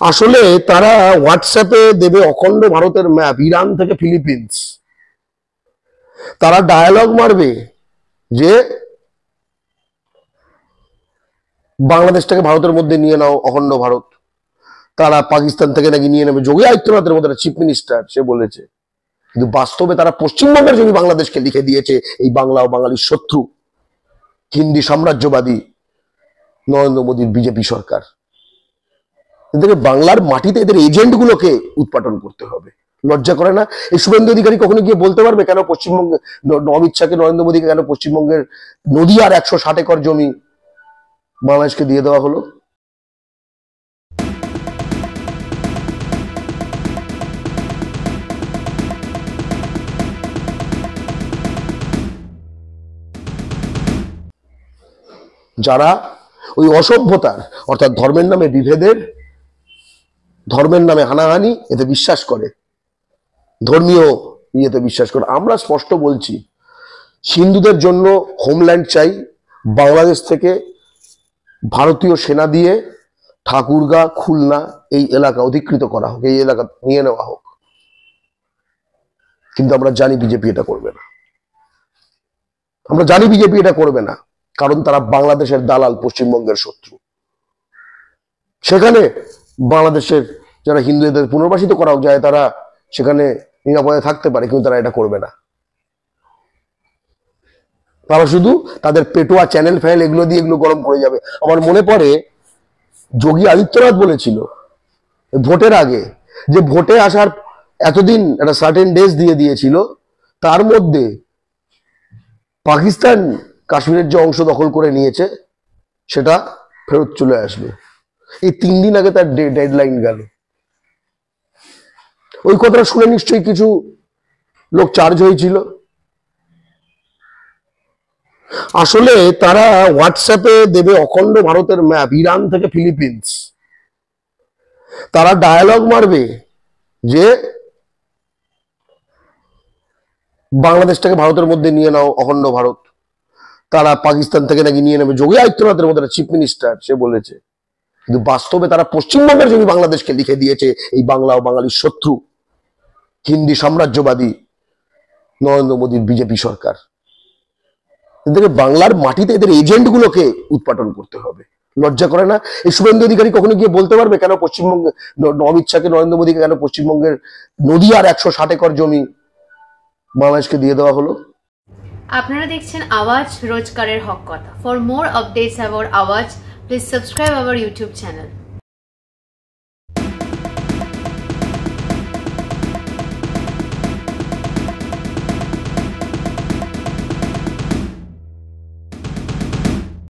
আসলে তারা হোয়াটসঅ্যাপে দেবে অখণ্ড ভারতের ম্যাপ, ইরান থেকে ফিলিপিন্স। তারা ডায়ালগ মারবে যে বাংলাদেশটাকে ভারতের মধ্যে নিয়ে নাও, অখণ্ড ভারত। তারা পাকিস্তান থেকে নাকি নিয়ে নেবে। যোগী আদিত্যনাথের মধ্যে চিফ মিনিস্টার, সে বলেছে। কিন্তু বাস্তবে তারা পশ্চিমবঙ্গের জমি বাংলাদেশকে লিখে দিয়েছে এই বাংলা ও বাঙালির শত্রু হিন্দি সাম্রাজ্যবাদী নরেন্দ্র মোদীর বিজেপি সরকার। এদেরকে বাংলার মাটিতে এদের এজেন্ট গুলোকে উৎপাটন করতে হবে। লজ্জা করে না? এই শুভেন্দু অধিকারী কখনো গিয়ে বলতে পারবে কেন পশ্চিমবঙ্গে অমিত শাহকে, নরেন্দ্র মোদীকে কেন পশ্চিমবঙ্গের নদীয়ার 160 একর জমি বাংলাদেশকে দিয়ে দেওয়া হলো? যারা ওই অসভ্যতার অর্থাৎ ধর্মের নামে বিভেদের, ধর্মের নামে হানাহানি এতে বিশ্বাস করে, ধর্মীয় ইয়েতে বিশ্বাস করে, আমরা স্পষ্ট বলছি হিন্দুদের জন্য হোমল্যান্ড চাই। বাংলাদেশ থেকে ভারতীয় সেনা দিয়ে ঠাকুরগাঁ, খুলনা এই এলাকা অধিকৃত করা হোক, এই এলাকা নিয়ে নেওয়া হোক। কিন্তু আমরা জানি বিজেপি এটা করবে না। আমরা জানি বিজেপি এটা করবে না, কারণ তারা বাংলাদেশের দালাল, পশ্চিমবঙ্গের শত্রু। সেখানে বাংলাদেশের যারা হিন্দুদের পুনর্বাসিত করা যায়, তারা সেখানে নিরাপদে থাকতে পারে, কিন্তু তারা এটা করবে না। তারা শুধু তাদের পেটোয়া চ্যানেল ফ্যানেল এগুলো দিয়ে এগুলো গরম করে যাবে। আমার মনে পড়ে যোগী আদিত্যনাথ বলেছিল ভোটের আগে যে ভোটে আসার এতদিন একটা সার্টেন ডেজ দিয়ে দিয়েছিল, তার মধ্যে পাকিস্তান কাশ্মীরের যে অংশ দখল করে নিয়েছে সেটা ফেরত চলে আসবে। এই 3 দিন আগে তার ডেডলাইন গেল। ওই কথাটা শুনে নিশ্চয়ই কিছু লোক চার্জ হয়েছিল। আসলে তারা হোয়াটসঅ্যাপে দেবে অখণ্ড ভারতের ম্যাপ, ইরান থেকে ফিলিপিন্স। তারা ডায়ালগ মারবে যে বাংলাদেশটাকে ভারতের মধ্যে নিয়ে নাও, অখণ্ড ভারত। তারা পাকিস্তান থেকে নাকি নিয়ে নেবে। যোগী আদিত্যনাথের মধ্যে চিফ মিনিস্টার, সে বলেছে। কিন্তু বাস্তবে তারা পশ্চিমবঙ্গের জমি বাংলাদেশকে লিখে দিয়েছে এই বাংলা ও বাঙালির শত্রু হিন্দি সাম্রাজ্যবাদী নরেন্দ্র মোদীর বিজেপি সরকার। এদেরকে বাংলার মাটিতে এদের এজেন্ট গুলোকে উৎপাটন করতে হবে। লজ্জা করে না? এই শুভেন্দু অধিকারী কখনো গিয়ে বলতে পারবে কেন পশ্চিমবঙ্গে অমিত শাহকে, নরেন্দ্র মোদীকে কেন পশ্চিমবঙ্গের নদীয়ার 160 একর জমি বাংলাদেশকে দিয়ে দেওয়া হলো? আপনারা দেখছেন আওয়াজ, রোজকারের হক কথা। ফর মোর আপডেটস অ্যাবাউট আওয়াজ, please subscribe our YouTube channel.